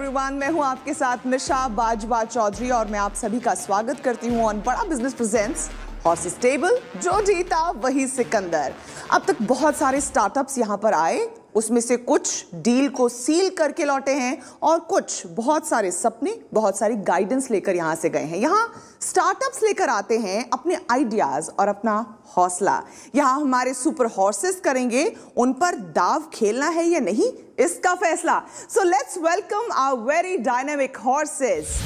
Everyone, मैं हूं आपके साथ निशा बाजवा चौधरी और मैं आप सभी का स्वागत करती हूं ऑन बड़ा बिजनेस प्रेजेंट्स हॉर्सेस टेबल। जो जीता वही सिकंदर। अब तक बहुत सारे स्टार्टअप्स यहां पर आए, उसमें से कुछ डील को सील करके लौटे हैं और कुछ बहुत सारे सपने, बहुत सारी गाइडेंस लेकर यहां से गए हैं। यहां स्टार्टअप्स लेकर आते हैं अपने आइडियाज और अपना हौसला। यहां हमारे सुपर हॉर्सेस करेंगे उन पर दाव खेलना है या नहीं इसका फैसला। So let's welcome our very dynamic horses.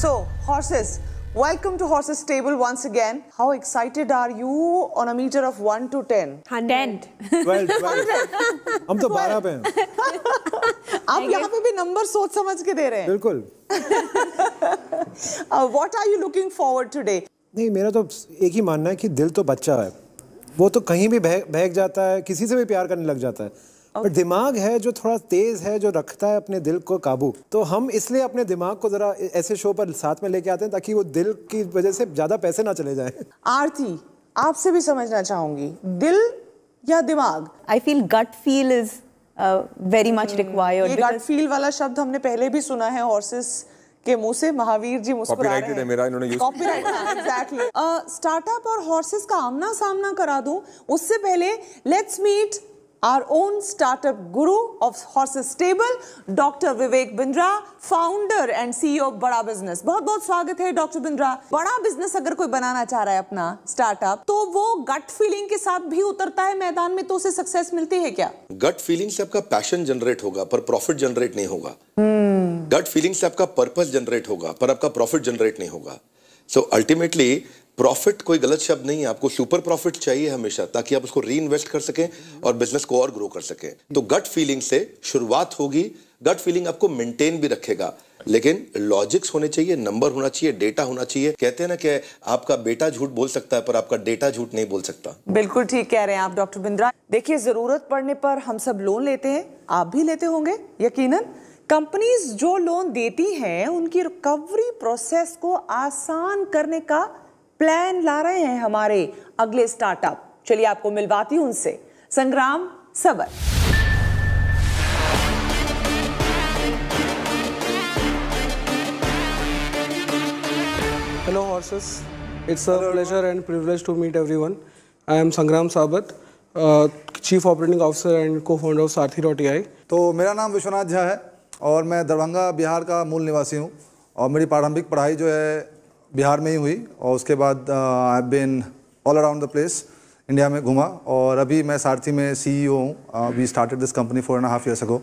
So horses, welcome to Horses Stable once again. How excited are you on a meter of 1 to 10? 100. 12. हम तो 12 पे हैं। आप यहाँ पे भी नंबर सोच समझ के दे रहे हैं। बिल्कुल। What are you looking forward today? नहीं, मेरा तो एक ही मानना है कि दिल तो बच्चा है, वो तो कहीं भी बहक जाता है, किसी से भी प्यार करने लग जाता है। और दिमाग है जो थोड़ा तेज है, जो रखता है अपने दिल को काबू। तो हम इसलिए अपने दिमाग को जरा ऐसे शो पर साथ में लेके आते हैं ताकि वो दिल की वजह से ज्यादा पैसे ना चले जाएं। आरती, आपसे भी समझना चाहूंगी, दिल या दिमाग? I feel gut feel is very much required. ये गट फील वाला शब्द हमने पहले भी सुना है हॉर्सेस के मुंह से। महावीर जी मुस्कुरा रहे हैं। कॉपीराइटेड है मेरा, इन्होंने यूज कॉपीराइट। एग्जैक्टली। स्टार्टअप और हॉर्सेस का आमना सामना करा दूं उससे पहले let's meet our own startup guru of Horses Stable, Dr. Vivek Bindra, founder and CEO of बड़ा बिजनेस। बहुत बहुत स्वागत है डॉक्टर बिंद्रा। बड़ा बिजनेस अगर कोई बनाना चाह रहा है अपना स्टार्टअप, तो वो गट फीलिंग के साथ भी उतरता है मैदान में, तो उसे सक्सेस मिलती है क्या? गट फीलिंग से आपका पैशन जनरेट होगा पर प्रॉफिट जनरेट नहीं होगा। गट फीलिंग से आपका पर्पस जनरेट होगा पर आपका प्रॉफिट जनरेट नहीं होगा। सो अल्टीमेटली प्रॉफिट कोई गलत शब्द नहीं है, आपको सुपर प्रॉफिट चाहिए हमेशा, ताकि आप उसको री इन्वेस्ट कर सकें और बिजनेस को और ग्रो कर सकें। तो गट फीलिंग से शुरुआत होगी। गट फीलिंग आपको मेंटेन भी रखेगा, लेकिन लॉजिक्स होने चाहिए, नंबर होना चाहिए, डेटा होना चाहिए। कहते हैं ना कि आपका बेटा झूठ बोल सकता है पर आपका डेटा झूठ नहीं बोल सकता। बिल्कुल ठीक कह रहे हैं आप डॉक्टर बिंद्रा। देखिए, जरूरत पड़ने पर हम सब लोन लेते हैं, आप भी लेते होंगे यकीनन। कंपनीज जो लोन देती हैं उनकी रिकवरी प्रोसेस को आसान करने का प्लान ला रहे हैं हमारे अगले स्टार्टअप। चलिए आपको मिलवाती हूं उनसे। संग्राम सबर। Hello horses, it's a pleasure and privilege to meet everyone. I am Sangram Sabat, Chief Operating Officer and Co-founder of Sarthi.ai. तो मेरा नाम विश्वनाथ झा है और मैं दरभंगा बिहार का मूल निवासी हूँ और मेरी प्रारंभिक पढ़ाई जो है बिहार में ही हुई और उसके बाद I have been all around the place, India में घूमा और अभी मैं सारथी में CEO हूँ। We started this company 4.5 years ago।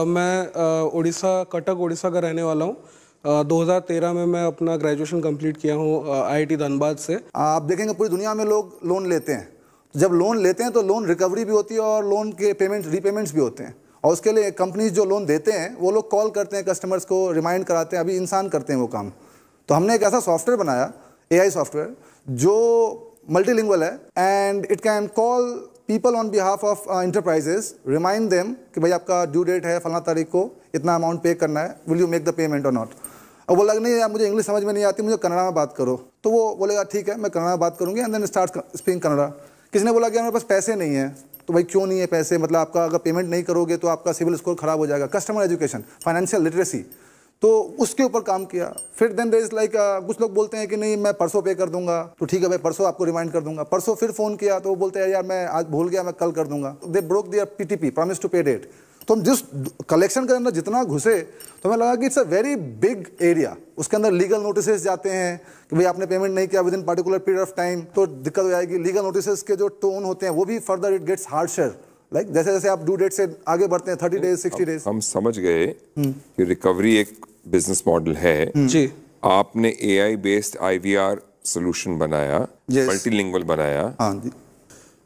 मैं उड़ीसा, कटक उड़ीसा का रहने वाला हूँ। 2013 में मैं अपना ग्रेजुएशन कंप्लीट किया हूँ IIT धनबाद से। आप देखेंगे पूरी दुनिया में लोग लोन लेते हैं। जब लोन लेते हैं तो लोन रिकवरी भी होती है और लोन के पेमेंट्स रीपेमेंट्स भी होते हैं, और उसके लिए कंपनीज जो लोन देते हैं वो लोग कॉल करते हैं कस्टमर्स को, रिमाइंड कराते हैं। अभी इंसान करते हैं वो काम। तो हमने एक ऐसा सॉफ्टवेयर बनाया, AI सॉफ्टवेयर, जो मल्टीलिंगुअल है and it can call people on behalf of enterprises, remind them कि भाई आपका ड्यू डेट है फलाना तारीख को, इतना अमाउंट पे करना है, will you make the payment और नॉट। और बोला नहीं यार मुझे इंग्लिश समझ में नहीं आती, मुझे कन्नड़ा में बात करो। तो वो बोलेगा ठीक है मैं कन्नड़ा में बात करूँगी, and then start speaking Kannada. किसी ने बोला कि मेरे पास पैसे नहीं है, तो भाई क्यों नहीं है पैसे, मतलब आपका अगर पेमेंट नहीं करोगे तो आपका सिविल स्कोर खराब हो जाएगा। कस्टमर एजुकेशन, फाइनेंशियल लिटरेसी, तो उसके ऊपर काम किया। फिर देन देयर इज लाइक कुछ लोग बोलते हैं कि नहीं मैं परसों पे कर दूंगा, तो ठीक है भाई परसों आपको रिमाइंड कर दूंगा। परसों फिर फोन किया तो वो बोलते हैं यार मैं आज भूल गया, मैं कल कर दूंगा। They broke their PTP, promise to pay date. तो हम जिस कलेक्शन के अंदर जितना घुसे तो हमें लगा कि it's a very big area. उसके अंदर लीगल नोटिसेस जाते हैं कि भाई आपने पेमेंट नहीं किया with in particular period of time, तो दिक्कत हो जाएगी। लीगल नोटिसेस के जो टोन होते हैं वो भी further it gets harsher, like जैसे जैसे आप ड्यू डेट से आगे बढ़ते हैं 30 डेज 60 डेज। हम समझ गए कि रिकवरी एक बिजनेस मॉडल है जी। आपने AI बेस्ड IVR सोल्यूशन बनाया, मल्टीलिंगुअल बनाया। हाँ जी।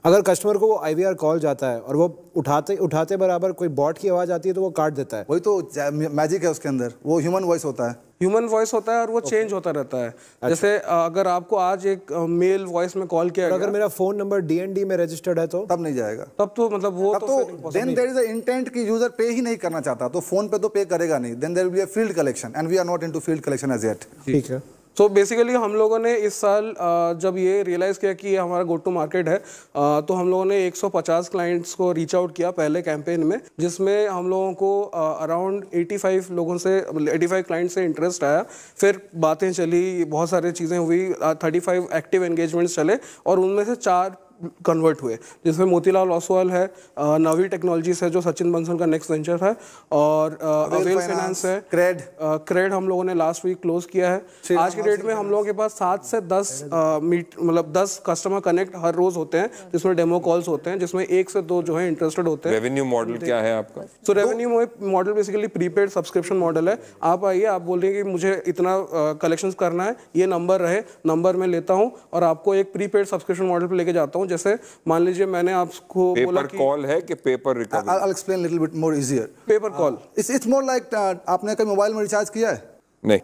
अगर कस्टमर को वो IVR कॉल जाता है और वो उठाते बराबर कोई बॉट की आवाज आती है तो वो काट देता है। वही तो मैजिक है उसके अंदर, वो ह्यूमन वॉइस होता है। ह्यूमन वॉइस होता है और वो चेंज होता रहता है। जैसे अगर आपको आज एक मेल वॉइस में कॉल किया, अगर मेरा फोन नंबर DND में रजिस्टर्ड है तो तब नहीं जाएगा। तब तो मतलब वो तो then there is a intent कि यूजर पे ही नहीं करना चाहता, तो फोन पे तो पे करेगा नहीं। Then there will be a field collection and we are not into field collection as yet. ठीक है। तो बेसिकली हम लोगों ने इस साल जब ये रियलाइज़ किया कि ये हमारा गो टू मार्केट है, तो हम लोगों ने 150 क्लाइंट्स को रीच आउट किया पहले कैंपेन में, जिसमें हम लोगों को अराउंड 85 लोगों से 85 क्लाइंट से इंटरेस्ट आया। फिर बातें चली, बहुत सारी चीज़ें हुई, 35 एक्टिव एंगेजमेंट्स चले और उनमें से 4 कन्वर्ट हुए, जिसमें मोतीलाल ओसवाल है, नवी टेक्नोलॉजीज है जो सचिन बंसल का नेक्स्ट वेंचर है, और अवेल फाइनेंस है, क्रेड हम लोगों ने लास्ट वीक क्लोज किया है। आज के डेट में हम लोगों के पास 7 से 10 कस्टमर कनेक्ट हर रोज होते हैं, जिसमें डेमो कॉल्स होते हैं, जिसमें 1 से 2 जो है इंटरेस्टेड होते हैं। रेवेन्यू मॉडल क्या है आपका? तो revenue model basically prepaid subscription model है। आप आइए, आप बोल रहे हैं कि मुझे इतना कलेक्शंस करना है, ये नंबर रहे, नंबर मैं लेता हूँ और आपको एक प्रीपेड सब्सक्रिप्शन मॉडल पे लेके जाता हूँ। जैसे मान लीजिए मैंने आपको बोला कि पेपर कॉल है कि paper recovery? I'll explain little bit more easier. Paper call It's more like आपने कभी मोबाइल में रिचार्ज किया है? नहीं।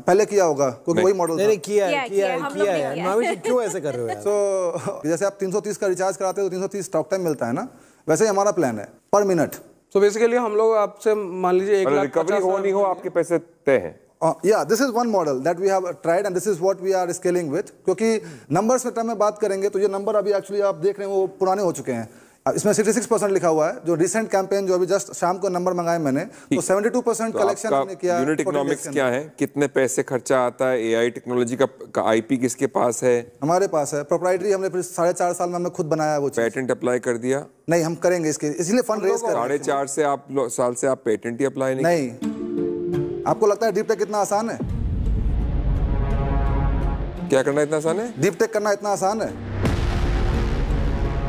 पहले किया होगा क्योंकि वही मॉडल था। नहीं किया है। मामी जी क्यों ऐसे कर रहे हो यार? तो जैसे आप 330 का रिचार्ज कराते हो तो 330 टॉक टाइम मिलता है ना, वैसे ही हमारा प्लान है पर मिनट। तो बेसिकली हम लोग आपसे मान लीजिए 1 लाख रिकवरी हो नहीं हो आपके पैसे तय हैं। Yeah, this is one model that we have tried and this is what we are scaling with. क्योंकि नंबर्स में में बात करेंगे तो ये नंबर अभी एक्चुअली आप देख रहे हैं वो पुराने हो चुके हैं। इसमें 66% लिखा हुआ है। जो रिसेंट कैंपेन जो अभी जस्ट शाम को नंबर मंगाए मैंने, तो 72% कलेक्शन हमने किया। यूनिट इकोनॉमिक्स क्या है? कितने पैसे खर्चा आता है? एआई टेक्नोलॉजी का आईपी किसके पास है? हमारे पास है। प्रोप्राइटरी हमने फिर 4.5 साल में हमने खुद बनाया वो चीज़। पेटेंट अप्लाई कर दिया? नहीं, हम करेंगे इसके, इसलिए फंड रेज कर रहे हैं। 4.5 साल से आप पेटेंट ही अप्लाई नहीं। आपको लगता है डीप टेक कितना आसान है? क्या करना इतना आसान है? डीप टेक करना इतना आसान है?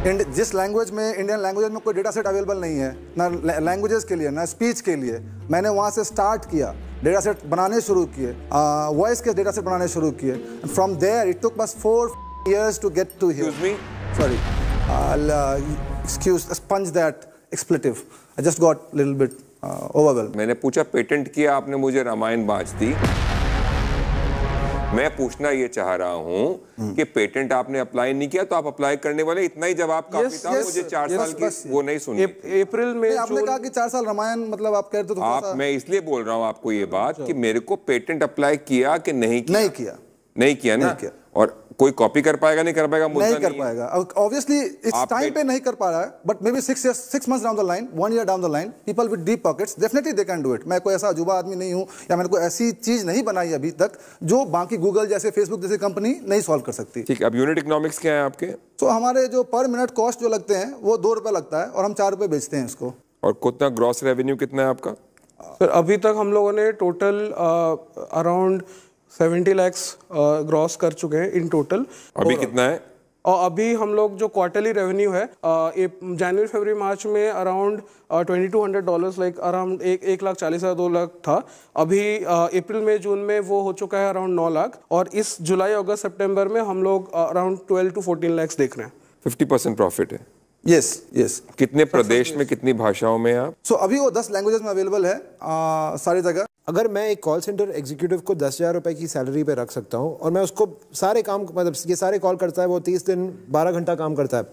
जिस लैंग्वेज में, इंडियन लैंग्वेज में कोई डेटा सेट अवेलेबल नहीं है, ना लैंग्वेजेस के लिए ना स्पीच के लिए, मैंने वहाँ से स्टार्ट किया, डेटा सेट बनाने शुरू किए, वॉइस के डेटा सेट बनाने शुरू किए। फ्रॉम देयर इट टुक बस 4 years to get to here. Excuse me? Sorry. Sponge that expletive. I just got a little bit overwhelmed. मैंने पूछा पेटेंट किया, आपने मुझे रामायण बाँच दी। मैं पूछना ये चाह रहा हूँ कि पेटेंट आपने अप्लाई नहीं किया तो आप अप्लाई करने वाले, इतना ही जवाब काफी था। मुझे 4 साल की वो नहीं सुनी। अप्रैल में आपने कहा कि 4 साल रामायण, मतलब आप कहते तो आप, मैं इसलिए बोल रहा हूँ आपको ये बात कि मेरे को पेटेंट अप्लाई किया कि नहीं किया? नहीं किया ना। और कोई कॉपी कर पाएगा? नहीं कर पाएगा? नहीं कर पाएगा ऑब्वियसली। इस टाइम पे नहीं कर पा रहा है, but may be 6 months down the line, 1 year down the line, people with deep pockets definitely they can do it. मैं कोई ऐसा अजूबा आदमी नहीं हूँ, या मैंने कोई ऐसी चीज नहीं बनाई अभी तक जो बाकी गूगल जैसे, फेसबुक जैसे कंपनी नहीं सॉल्व कर सकती। ठीक है, अब यूनिट इकोनॉमिक्स क्या है आपके? तो हमारे जो पर मिनट कॉस्ट जो लगते हैं वो 2 रुपए लगता है और हम 4 रुपए बेचते हैं इसको। और कितना ग्रॉस रेवेन्यू कितना है आपका? सर अभी तक हम लोगों ने टोटल अराउंड 70 lakhs ग्रॉस कर चुके हैं इन टोटल। अभी कितना है? और अभी हम लोग जो क्वार्टरली रेवेन्यू है जनवरी फरवरी मार्च में अराउंड $2200 लाइक अराउंड 1,40,000 2 लाख था। अभी अप्रैल में जून में वो हो चुका है अराउंड 9 लाख, और इस जुलाई अगस्त सितंबर में हम लोग अराउंड 12 to 14 lakhs देख रहे हैं। 50% प्रॉफिट है। यस। कितने प्रदेश में, कितनी भाषाओं में आप? सो अभी वो 10 लैंग्वेजेस में अवेलेबल है सारी जगह। अगर मैं एक कॉल सेंटर एग्जीक्यूटिव को 10,000 रुपए की सैलरी पे रख सकता हूँ और मैं उसको सारे काम, मतलब ये सारे कॉल करता है, वो 30 दिन 12 घंटा काम करता है,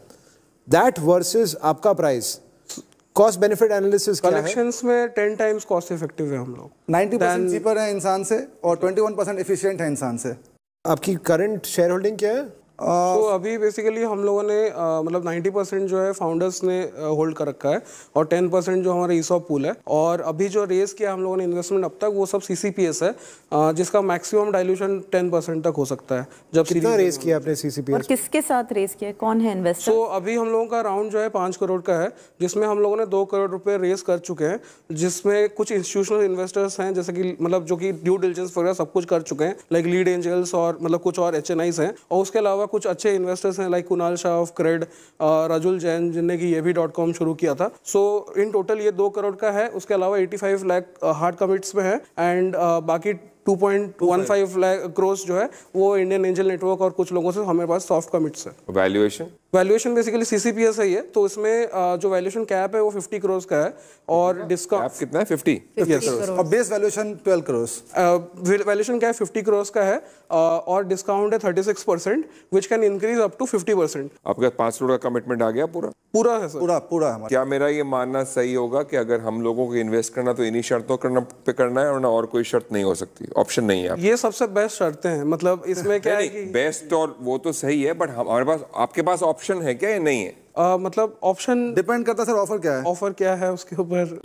दैट वर्सेस आपका प्राइस, कॉस्ट बेनिफिट एनालिसिस क्या है? कलेक्शंस में 10 times कॉस्ट इफेक्टिव है हम लोग। 90% चीपर है इंसान से और 21% एफिशिएंट है इंसान से। आपकी करंट शेयर होल्डिंग क्या है? तो अभी बेसिकली हम लोगों ने मतलब 90% जो है फाउंडर्स ने होल्ड कर रखा है और 10% जो हमारा ईसॉप पूल है। और अभी जो रेस किया हम लोगों ने इन्वेस्टमेंट अब तक, वो सब सीसीपीएस है, जिसका मैक्सिमम डाइल्यूशन 10% तक हो सकता है। जब कितना रेस किया आपने सीसीपीएस? और किसके साथ रेस किया, कौन है इन्वेस्टर? तो अभी हम लोगों का राउंड जो है 5 करोड़ का है, जिसमें हम लोगों ने 2 करोड़ रुपए रेस कर चुके हैं, जिसमें कुछ इंस्टीट्यूशनल इन्वेस्टर्स हैं, जैसे कि मतलब जो कि ड्यू डिलिजेंस वगैरह सब कुछ कर चुके हैं, लाइक लीड एंजल्स और मतलब कुछ और HNIs हैं। और उसके अलावा कुछ अच्छे इन्वेस्टर्स हैं लाइक कुणाल शाह ऑफ क्रेड, राजुल जैन जिनने की ये भी .com शुरू किया था। सो इन टोटल ये 2 करोड़ का है। उसके अलावा 85 लाख हार्ड कमिट्स में है एंड बाकी 2.15 लाख करोड़ जो है वो इंडियन एंजल नेटवर्क और कुछ लोगों से हमारे पास सॉफ्ट कमिट्स है। वैल्यूएशन वैल्यूएशन बेसिकली सीसीपीएस है ये, तो इसमें जो वैल्यूएशन कैप है वो 50 करोड़ का है और डिस्काउंट कितना है 50? Yes. और base valuation 12 crore. Valuation cap 50 crore का है और डिस्काउंट है 36%, which can increase up to 50%। आपके 5 करोड़ का कमिटमेंट आ गया पूरा है सर। पूरा हमारा। क्या मेरा ये मानना सही होगा कि अगर हम लोगों को इन्वेस्ट करना तो इन्हीं शर्तों पे करना है, और ना और कोई शर्त नहीं हो सकती, ऑप्शन नहीं है? ये सबसे बेस्ट शर्तें हैं, मतलब इसमें क्या है कि बेस्ट और वो तो सही है, बट हमारे पास, आपके पास ऑप्शन है क्या या नहीं है? मतलब ऑप्शन डिपेंड करता है सर ऑफर क्या है उसके ऊपर।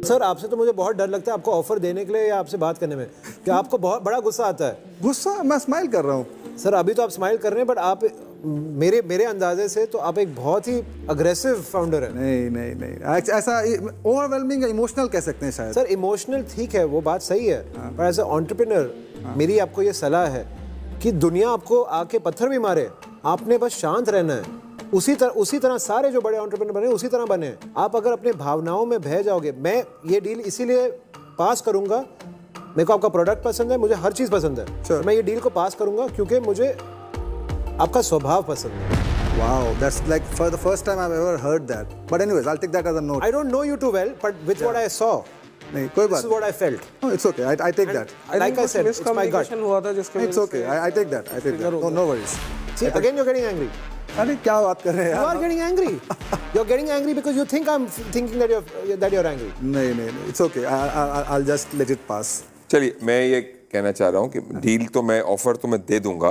सर आपसे तो मुझे बहुत डर लगता है आपको ऑफर देने के लिए या आपसे बात करने में, कि आपको बहुत बड़ा गुस्सा आता है। गुस्सा? मैं स्माइल कर रहा हूँ सर। अभी तो आप स्माइल कर रहे हैं, बट आप मेरे अंदाजे से तो आप एक बहुत ही अग्रेसिव फाउंडर हैं। नहीं ऐसा ओवरवेलमिंग इमोशनल कह सकते हैं शायद। सर इमोशनल ठीक है, वो बात सही है, पर एज ए एंटरप्रेन्योर मेरी आपको ये सलाह है कि दुनिया आपको आके पत्थर भी मारे, आपने बस शांत रहना है। उसी तरह सारे जो बड़े एंटरप्रेन्योर बने उसी तरह बने। आप अगर अपने भावनाओं में बह जाओगे, मैं ये डील इसीलिए पास करूंगा, मेरे को आपका प्रोडक्ट पसंद है, मुझे हर चीज पसंद है, तो मैं ये डील को पास करूंगा क्योंकि मुझे आपका स्वभाव पसंद है। Wow, that's like for the first time I've ever heard that. But anyways, I'll take that as a note. I don't know you too well, but with what I saw, नहीं कोई बात। this is what I felt. No, it's okay. I take that. Like I said, it's my gut. हुआ था जिसके It's okay. I take that. No worries. See, again you're getting angry. अरे क्या बात कर रहे हैं You यार? are getting angry. You're getting angry because you think I'm thinking that you're angry. नहीं, it's okay. I'll just let it pass. चलिए, मैं ये कहना चाह रहा हूँ कि डील तो मैं, ऑफर तो मैं दे दूंगा,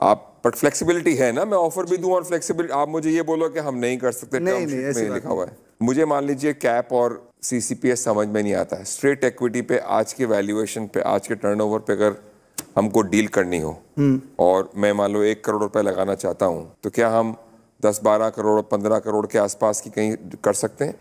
आप, बट फ्लेक्सिबिलिटी है ना, मैं ऑफर भी दूं और फ्लेक्सिबिलिटी, आप मुझे ये बोलो कि हम नहीं कर सकते, नहीं, ऐसे लिखा हुआ है। मुझे मान लीजिए कैप और सीसीपीएस समझ में नहीं आता है, स्ट्रेट इक्विटी पे आज के वैल्यूएशन पे, आज के टर्नओवर पे अगर हमको डील करनी हो और मैं मान लो 1 करोड़ रुपए लगाना चाहता हूँ, तो क्या हम 10-12 करोड़ 15 करोड़ के आसपास की कहीं कर सकते हैं?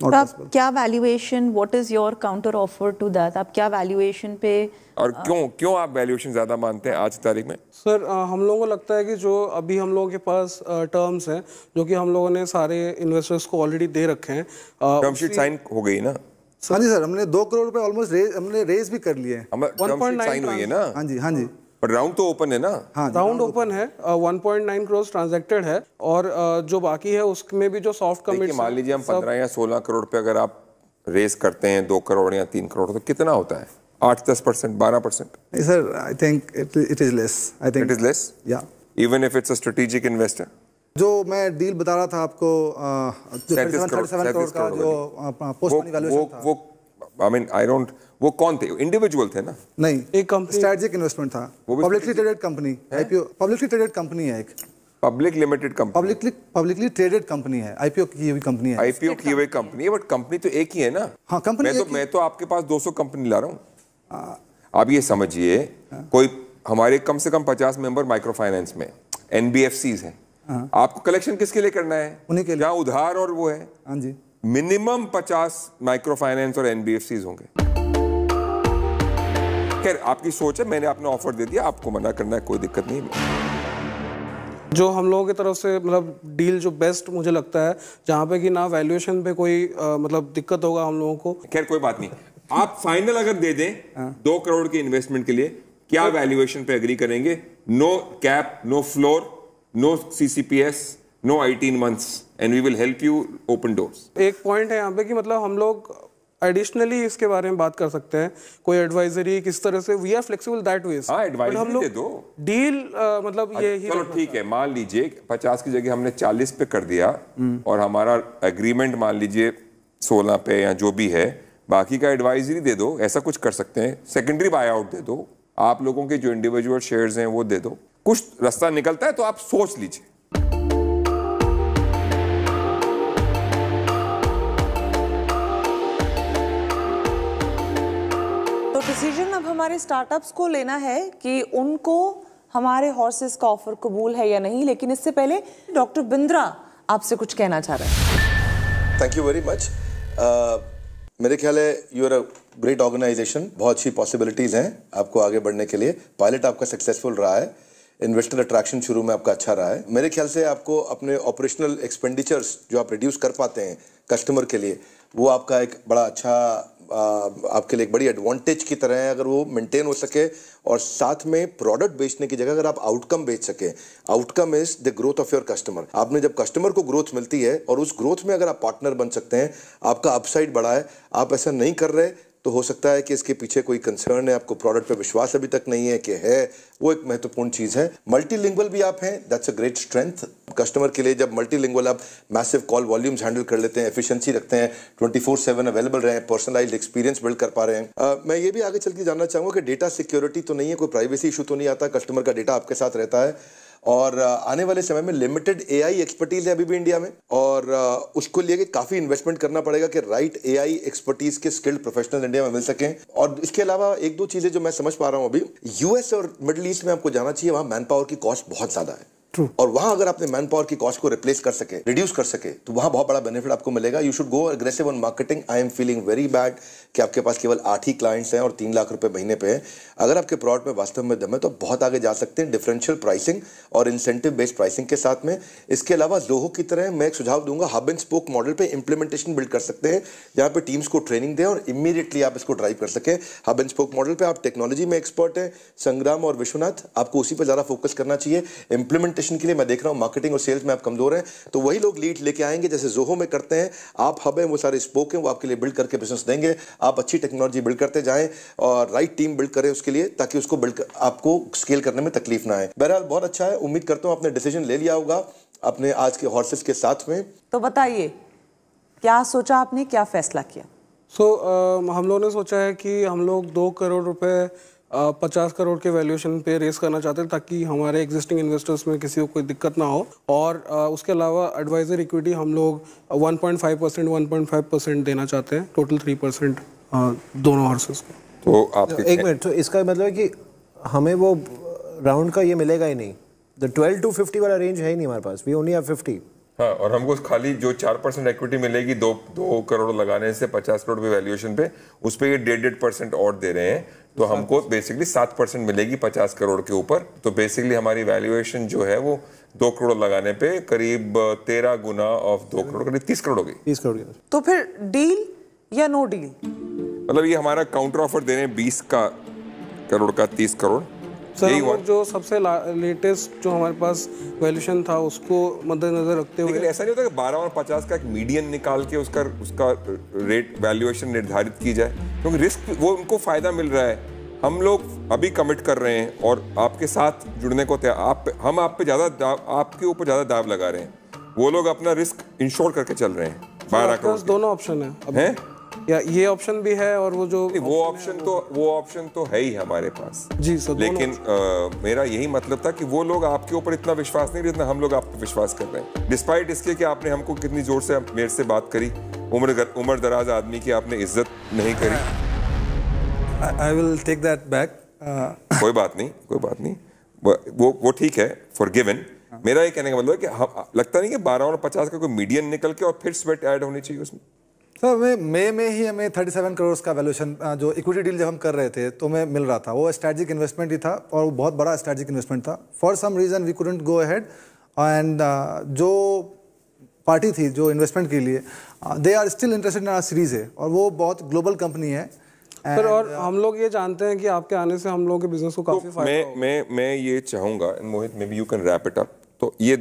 आप क्या valuation, what is your counter offer to that? आप क्या वैल्यूएशन पे, और क्यों आप वैल्यूएशन ज्यादा मानते हैं आज की तारीख में? सर हम लोगों को लगता है कि जो अभी हम लोगों के पास टर्म्स हैं, जो कि हम लोगों ने सारे इन्वेस्टर्स को ऑलरेडी दे रखे हैं, टर्म शीट साइन हो गई ना? हाँ जी सर, हमने 2 करोड़ रुपए ऑलमोस्ट हमने रेज भी कर लिए। टर्म शीट साइन हुई है ना? हाँ जी। पर राउंड तो ओपन है ना? हाँ, राउंड ओपन है, 1.9 करोड़ ट्रांजैक्टेड है, और जो बाकी है उसमें भी जो सॉफ्ट कमिट, मान लीजिए हम 15 या 16 करोड़ पे अगर आप रेस करते हैं 2 करोड़ या 3 करोड़, तो कितना होता है? 8-10%, 12%? Sir I think it is less. I think it is less, या even if it's a strategic investor. जो मैं डील बता रहा था आपको, 37 करोड़ का जो पोस्ट मनी वैल्यूएशन था, वो आई मीन आई डोंट, वो कौन थे? इंडिविजुअल थे ना? नहीं, एक कंपनी, स्ट्रेटेजिक इन्वेस्टमेंट था, publicly traded company, IPO, publicly traded company है, एक public limited company, publicly traded company है, आईपीओ की हुई कंपनी है। आईपीओ की हुई कंपनी है, बट कंपनी तो एक ही है ना? हाँ, कंपनी मैं तो आपके पास 200 कंपनी ला रहा हूँ। आप ये समझिए, कोई हमारे कम से कम 50 मेंबर माइक्रो फाइनेंस में, एनबीएफसीज हैं, आपको कलेक्शन किसके लिए करना है? उन्हीं के लिए, जहाँ उधार और वो है। हाँ जी, मिनिमम 50 माइक्रो फाइनेंस और एनबीएफसीज होंगे। खैर आपकी सोच है, मैंने आपने ऑफर दे दिया, आपको मना करना है, कोई दिक्कत नहीं है। जो हम लोगों की तरफ से मतलब डील जो बेस्ट मुझे लगता है, जहाँ पे कि ना वैल्यूएशन पे कोई मतलब दिक्कत होगा हम लोगों को। खैर कोई बात नहीं, आप फाइनल अगर दे दें 2 करोड़ के इन्वेस्टमेंट के लिए, क्या वैल्यूएशन पे एग्री करेंगे? No cap, no floor, no CCPS, no 18 months and we will help you open doors। एक पॉइंट है यहाँ पे कि मतलब हम लोग एडिशनली इसके बारे में बात कर सकते हैं, कोई एडवाइजरी किस तरह से, we are flexible that way. हाँ, एडवाइजरी दे दो, डील मतलब ये ही। चलो ठीक है, मान लीजिए 50 की जगह हमने 40 पे कर दिया और हमारा एग्रीमेंट मान लीजिए 16 पे या जो भी है, बाकी का एडवाइजरी दे दो, ऐसा कुछ कर सकते हैं। सेकेंडरी बाय आउट दे दो, आप लोगों के जो इंडिविजुअल शेयर्स हैं वो दे दो, कुछ रास्ता निकलता है तो आप सोच लीजिए। तो डिसीजन अब हमारे स्टार्टअप्स को लेना है कि उनको हमारे हॉर्सेस का ऑफर कबूल है या नहीं, लेकिन इससे पहले डॉक्टर बिंद्रा आपसे कुछ कहना चाह रहे हैं। Thank you very much. मेरे ख्याल है you are a great organisation, बहुत सी पॉसिबिलिटीज हैं आपको आगे बढ़ने के लिए। पायलट आपका सक्सेसफुल रहा है, इन्वेस्टर अट्रैक्शन शुरू में आपका अच्छा रहा है। मेरे ख्याल से आपको अपने ऑपरेशनल एक्सपेंडिचर्स जो आप रिड्यूस कर पाते हैं कस्टमर के लिए, वो आपका एक बड़ा अच्छा आपके लिए एक बड़ी एडवांटेज की तरह है अगर वो मेंटेन हो सके, और साथ में प्रोडक्ट बेचने की जगह अगर आप आउटकम बेच सके। Outcome is the growth of your customer. आपने जब कस्टमर को ग्रोथ मिलती है और उस ग्रोथ में अगर आप पार्टनर बन सकते हैं, आपका अपसाइड बढ़ा है, आप ऐसा नहीं कर रहे तो हो सकता है कि इसके पीछे कोई कंसर्न है, आपको प्रोडक्ट पे विश्वास अभी तक नहीं है कि है, वो एक महत्वपूर्ण चीज है। मल्टीलिंगुअल भी आप हैं, that's a great strength customer के लिए। जब मल्टीलिंगुअल आप मैसिव कॉल वॉल्यूम्स हैंडल कर लेते हैं, एफिशिएंसी रखते हैं, 24/7 अवेलेबल रहे, पर्सनलाइज्ड एक्सपीरियंस बिल्ड कर पा रहे हैं। मैं ये भी आगे चल के जानना चाहूंगा कि डेटा सिक्योरिटी तो नहीं है, कोई प्राइवेसी इशू तो नहीं आता, कस्टमर का डेटा आपके साथ रहता है, और आने वाले समय में लिमिटेड एआई एक्सपर्टीज है अभी भी इंडिया में, और उसको लेके काफी इन्वेस्टमेंट करना पड़ेगा कि राइट एआई एक्सपर्टीज के स्किल्ड प्रोफेशनल इंडिया में मिल सकें। और इसके अलावा एक दो चीजें जो मैं समझ पा रहा हूं अभी, यूएस और मिडिल ईस्ट में आपको जाना चाहिए, वहां मैन पावर की कॉस्ट बहुत ज्यादा है, और वहां अगर आपने मैन पावर की कॉस्ट को रिप्लेस कर सके, रिड्यूस कर सके, तो वहां बहुत बड़ा बेनिफिट आपको मिलेगा। You should go aggressive on marketing. I am feeling very bad कि आपके पास केवल 8 ही क्लाइंट्स हैं और 3 लाख रुपए महीने पे है। अगर आपके प्रोडक्ट में वास्तव में दम है तो बहुत आगे जा सकते हैं डिफरेंशियल प्राइसिंग और इंसेंटिव बेस्ड प्राइसिंग के साथ में। इसके अलावा जोहो की तरह मैं एक सुझाव दूंगा, हब एंड स्पोक मॉडल पे इंप्लीमेंटेशन बिल्ड कर सकते हैं, जहां पे टीम्स को ट्रेनिंग दें और इमीडिएटली आप इसको ड्राइव कर सके। हब एंड स्पोक मॉडल पे आप टेक्नोलॉजी में एक्सपर्ट है, संग्राम और विश्वनाथ, आपको उसी पर ज्यादा फोकस करना चाहिए। इंप्लीमेंटेशन के लिए मैं देख रहा हूं मार्केटिंग और सेल्स में आप कमजोर हैं, तो वही लोग लीड लेके आएंगे जैसे जोहो में करते हैं। आप हब है, वो सारे स्पोक हैं, वो आपके लिए बिल्ड करके बिजनेस देंगे। आप अच्छी टेक्नोलॉजी बिल्ड करते जाएं और राइट टीम बिल्ड करें उसके लिए, ताकि उसको आपको स्केल करने में तकलीफ ना आए। बहरहाल बहुत अच्छा है, उम्मीद करता हूं आपने डिसीजन ले लिया होगा अपने आज के हॉर्सेस के साथ में। तो बताइए क्या सोचा आपने, क्या फैसला किया? हम लोगों ने सोचा है कि हम लोग 2 करोड़ रुपए 50 करोड़ के वैल्यूएशन पे रेस करना चाहते हैं, ताकि हमारे एग्जिस्टिंग इन्वेस्टर्स में किसी को कोई दिक्कत ना हो। और उसके अलावा एडवाइजर इक्विटी हम लोग 1.5% 1.5% देना चाहते हैं, टोटल 3% दोनों हॉर्सेस को। तो आपके एक मिनट, तो इसका मतलब है कि हमें वो राउंड का ये मिलेगा ही नहीं, द 12 to 50 वाला रेंज है ही नहीं हमारे पास, वी ओनली हैव 50। हाँ, और हमको खाली जो 4% इक्विटी मिलेगी 2 करोड़ लगाने से 50 करोड़ पे वैल्यूएशन पे, उस पे ये 1.5% और दे रहे हैं, तो हमको बेसिकली 7% मिलेगी 50 करोड़ के ऊपर। तो बेसिकली हमारी वैल्यूएशन जो है वो 2 करोड़ लगाने पे करीब 13 गुना ऑफ 2 करोड़, करीब 30 करोड़ होगी। 30 करोड़। तो फिर डील या नो डील? मतलब ये हमारा काउंटर ऑफर दे रहे हैं 20 करोड़ का 30 करोड़। सर हम लोग जो सबसे लेटेस्ट जो हमारे पास वैल्यूएशन था उसको मद्देनजर रखते हुए, लेकिन ऐसा नहीं होता कि 12 और 50 का एक मीडियन निकाल के उसका रेट वैल्यूएशन निर्धारित की जाए, क्योंकि रिस्क वो उनको फायदा मिल रहा है। हम लोग अभी कमिट कर रहे हैं और आपके साथ जुड़ने को हम आप पे आपके ऊपर ज्यादा दाव लगा रहे हैं, वो लोग अपना रिस्क इंश्योर करके चल रहे हैं। 12 करोड़ दोनों ऑप्शन है या ये ऑप्शन भी है, और वो जो वो ऑप्शन तो है ही हमारे पास जी सर। लेकिन मेरा यही मतलब था कि वो लोग आपके ऊपर इतना विश्वास नहीं, जितना हम लोग आप पे विश्वास कर रहे हैं, डिस्पाइट इसके कि आपने हमको कितनी जोर से मेरे से बात करी, उम्र दराज आदमी की आपने इज्जत नहीं करी। I will take that back. कोई बात नहीं, वो ठीक है, फॉरगिवन। मेरा ये कहने का मतलब है कि लगता नहीं कि 12 और 50 का कोई मीडियन निकल के और फिर स्वेट ऐड होनी चाहिए उसमें। सर मई में ही हमें 37 करोड़ का वैल्यूएशन जो इक्विटी डील जब हम कर रहे थे तो हमें मिल रहा था, वो स्ट्रेटजिक इन्वेस्टमेंट ही था और वो बहुत बड़ा स्ट्रेटजिक इन्वेस्टमेंट था। For some reason we couldn't go ahead, and जो पार्टी थी जो इन्वेस्टमेंट के लिए, they are still interested in our series है, और वो बहुत ग्लोबल कंपनी है सर। और हम लोग ये जानते हैं कि आपके आने से हम लोगों के बिजनेस को काफी फायदा होगा। मैं ये चाहूंगा, Mohit maybe you can wrap it up. तो ये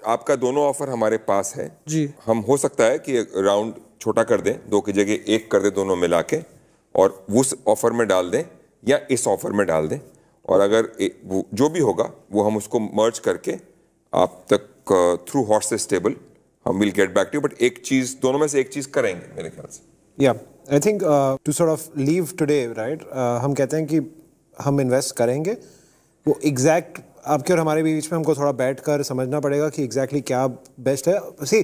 आपका दोनों ऑफर हमारे पास है जी। हम हो सकता है कि राउंड छोटा कर दें, 2 की जगह 1 कर दें, दोनों मिला के, और उस ऑफर में डाल दें या इस ऑफर में डाल दें, और अगर जो भी होगा वो हम उसको मर्ज करके आप तक थ्रू हॉर्सेस टेबल हम will get back to, but एक चीज, दोनों में से एक चीज करेंगे मेरे ख्याल से। Yeah, I think to sort of leave today, right? हम कहते हैं कि हम इन्वेस्ट करेंगे, वो एग्जैक्ट आपके और हमारे बीच में हमको थोड़ा बैठकर समझना पड़ेगा कि एग्जैक्टली क्या बेस्ट है। सी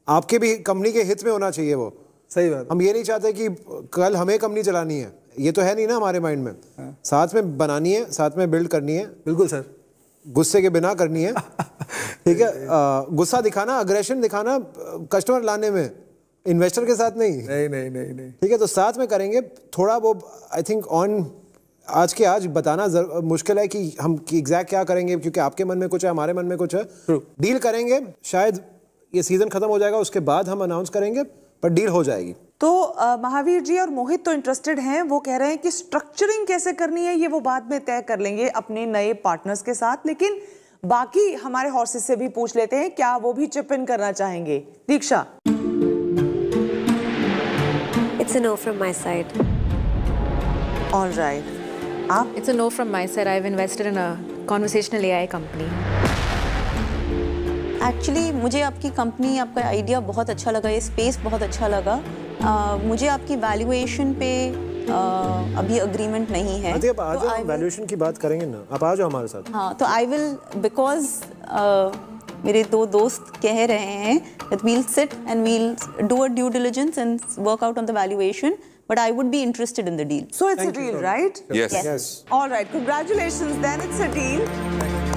आपके भी कंपनी के हित में होना चाहिए वो। सही बात। हम ये नहीं चाहते कि कल हमें कंपनी चलानी है, ये तो है नहीं ना हमारे माइंड में। साथ में बनानी है, साथ में बिल्ड करनी है। बिल्कुल सर, गुस्से के बिना करनी है। ठीक है, गुस्सा दिखाना, अग्रेशन दिखाना कस्टमर लाने में, इन्वेस्टर के साथ नहीं। नहीं। ठीक है, तो साथ में करेंगे थोड़ा। वो आई थिंक आज बताना मुश्किल है कि हम एग्जैक्ट क्या करेंगे, क्योंकि आपके मन में कुछ है, हमारे मन में कुछ है। डील करेंगे, शायद ये सीजन खत्म हो जाएगा, उसके बाद हम अनाउंस करेंगे, पर डील हो जाएगी। तो महावीर जी और मोहित तो इंटरेस्टेड हैं, वो कह रहे हैं कि स्ट्रक्चरिंग कैसे करनी है ये वो बाद में तय कर लेंगे अपने नए पार्टनर्स के साथ, लेकिन बाकी हमारे हॉर्सेस से भी पूछ लेते हैं क्या वो भी चिप इन करना चाहेंगे। दीक्षा। It's a no from my side. All right. आप? It's a no from my side. I've invested in a conversational AI company. Actually मुझे आपकी कंपनी, आपका आइडिया बहुत अच्छा लगा, ये स्पेस बहुत अच्छा लगा। मुझे आपकी वैल्यूएशन पे अभी अग्रीमेंट नहीं है। आप आ जाओ, वैल्यूएशन की बात करेंगे ना, आप आ जाओ हमारे साथ। हाँ, तो आई विल, बिकॉज मेरे दो दोस्त कह रहे हैं that we'll sit and we'll do a due diligence and work out on the valuation, but I would be interested in the deal. So it's a deal, right? Yes. Yes. All right, congratulations. Then it's a deal.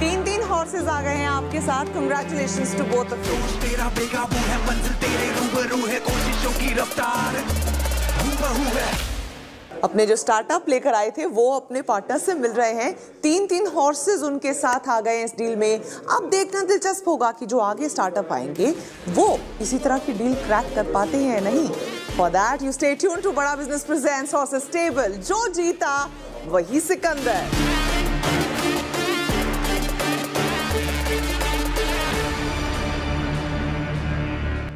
3 horses आ गए हैं आपके साथ. Congratulations to both of you. तेरा बेकाबू है मंजिल तेरे रूबरू है कोशिशों की रफ्तार हूबहू है. अपने जो स्टार्टअप लेकर आए थे वो अपने पार्टनर से मिल रहे हैं. 3 हॉर्सेस उनके साथ आ गए इस डील में. अब देखना दिलचस्प होगा कि जो आगे स्टार्टअप आएंगे वो इसी तरह की डील क्रैक कर पाते हैं या नहीं. For that you stay tuned to Bada Business presents Horses Table. जो जीता वही सिकंदर.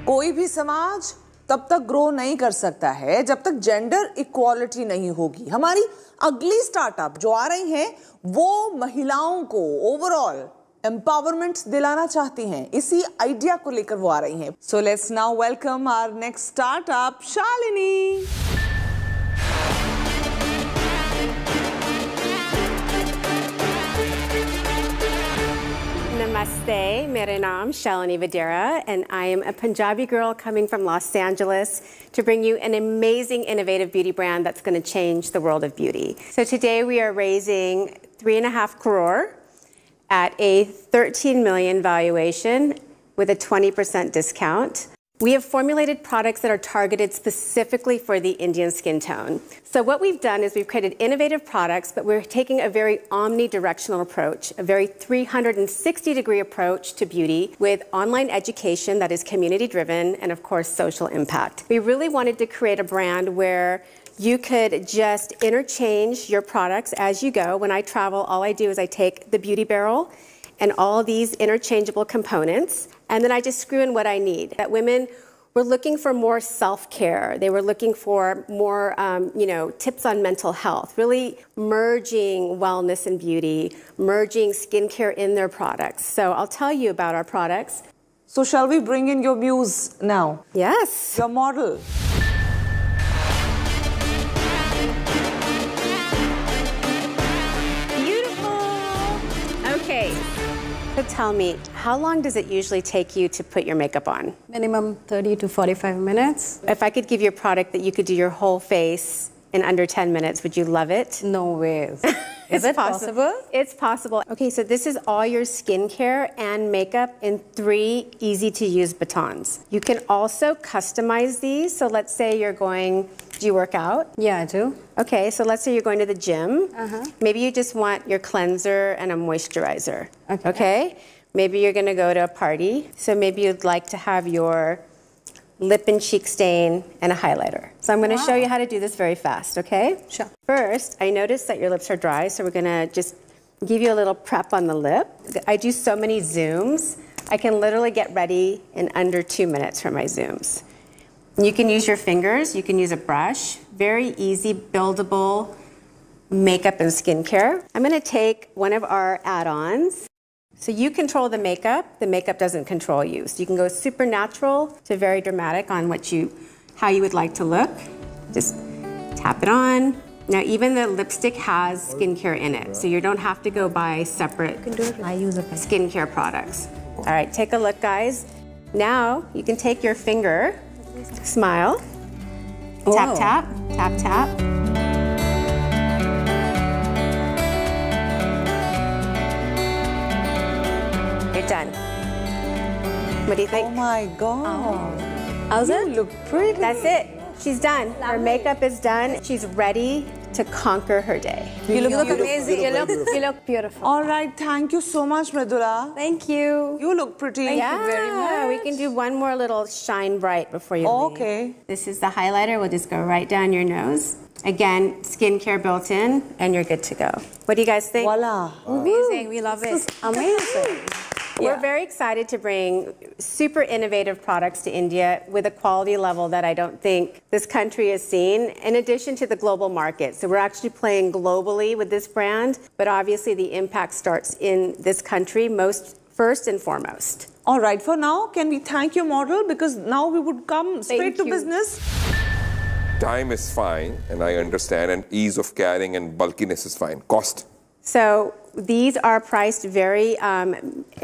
कोई भी समाज तब तक ग्रो नहीं कर सकता है जब तक जेंडर इक्वालिटी नहीं होगी. हमारी अगली स्टार्टअप जो आ रही हैं वो महिलाओं को ओवरऑल एम्पावरमेंट दिलाना चाहती हैं. इसी आइडिया को लेकर वो आ रही हैं. So let's now welcome our next startup, Shalini. Namaste, मेरा नाम Shalini Vadera, and I am a Punjabi girl coming from Los Angeles to bring you an amazing, innovative beauty brand that's going to change the world of beauty. So today we are raising 3.5 crore at a 13 million valuation with a 20% discount. We have formulated products that are targeted specifically for the Indian skin tone. So what we've done is we've created innovative products, but we're taking a very omnidirectional approach, a very 360-degree approach to beauty with online education that is community-driven and, of course, social impact. We really wanted to create a brand where you could just interchange your products as you go. When I travel, all I do is I take the beauty barrel and all these interchangeable components, and then I just screw in what I need. That women were looking for more self-care. They were looking for more, tips on mental health, really merging wellness and beauty, merging skincare in their products. So I'll tell you about our products. So shall we bring in your muse now? Yes. Your model. Beautiful. Okay. So tell me, how long does it usually take you to put your makeup on? Minimum 30 to 45 minutes. If I could give you a product that you could do your whole face in under 10 minutes, would you love it? No ways. Is it possible? It's possible. Okay, so this is all your skincare and makeup in 3 easy-to-use batons. You can also customize these. So let's say you're going, do you work out? Yeah, I do. Okay, so let's say you're going to the gym. Maybe you just want your cleanser and a moisturizer. Okay? Maybe you're going to go to a party. So maybe you'd like to have your lip and cheek stain and a highlighter. So I'm going to show you how to do this very fast, okay? Sure. First, I noticed that your lips are dry, so we're going to just give you a little prep on the lip. I do so many Zooms. I can literally get ready in under 2 minutes for my Zooms. You can use your fingers, you can use a brush. Very easy, buildable makeup and skincare. I'm going to take one of our add-ons. So you control the makeup doesn't control you. So you can go super natural to very dramatic on how you would like to look. Just tap it on. Now even the lipstick has skincare in it, so you don't have to go buy separate skincare products. All right, take a look, guys. Now you can take your finger, smile, tap, tap, tap, tap. You're done. What do you think? Oh my God. How's it? You look pretty. That's it. She's done. Her makeup is done. She's ready to conquer her day. You look amazing. You look beautiful. All right, thank you so much, Mridula. Thank you. You look pretty. Thank you very much. We can do one more little shine bright before you leave. Okay. This is the highlighter. We'll just go right down your nose. Again, skincare built in, and you're good to go. What do you guys think? Voila. Amazing. We love it. Amazing. We're very excited to bring super innovative products to India with a quality level that I don't think this country has seen, in addition to the global market. So we're actually playing globally with this brand, but obviously the impact starts in this country first and foremost. All right, for now, can we thank your model? Because now we would come straight to business. Time is fine, and I understand, and ease of carrying and bulkiness is fine. Cost? So these are priced very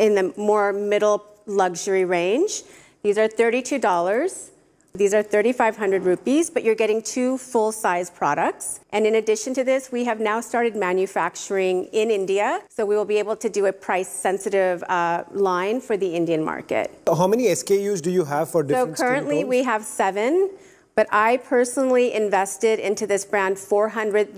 in the more middle luxury range. These are $32. These are 3,500 rupees, but you're getting 2 full-size products. And in addition to this, we have now started manufacturing in India, so we will be able to do a price-sensitive line for the Indian market. How many SKUs do you have for different So currently we have 7. But I personally invested into this brand $400,000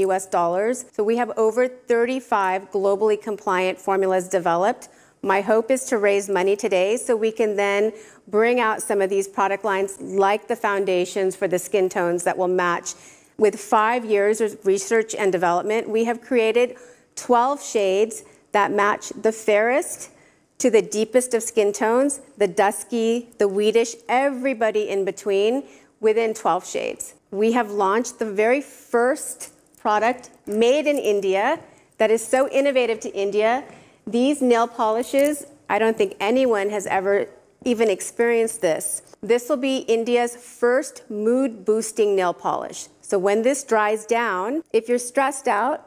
US. So we have over 35 globally compliant formulas developed. My hope is to raise money today so we can then bring out some of these product lines like the foundations for the skin tones that will match. With 5 years of research and development, we have created 12 shades that match the fairest to the deepest of skin tones, the dusky, the wheatish, everybody in between, within 12 shades. We have launched the very first product made in India that is so innovative to India. These nail polishes, I don't think anyone has ever even experienced this. This will be India's first mood-boosting nail polish. So when this dries down, if you're stressed out,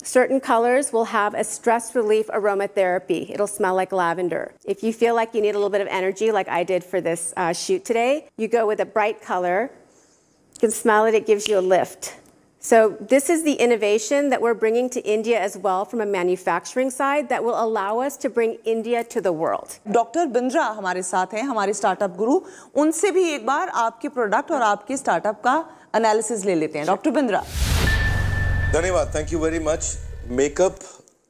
certain colors will have a stress relief aromatherapy. It'll smell like lavender. If you feel like you need a little bit of energy, like I did for this shoot today, you go with a bright color. You can smell it, it gives you a lift. So this is the innovation that we're bringing to India as well from a manufacturing side that will allow us to bring India to the world. Doctor Bindra हमारे साथ हैं, हमारे startup गुरु. उनसे भी एक बार आपके product और आपके स्टार्टअप का एनालिसिस ले लेते हैं. डॉक्टर बिंद्रा. धन्यवाद, thank you very much. Makeup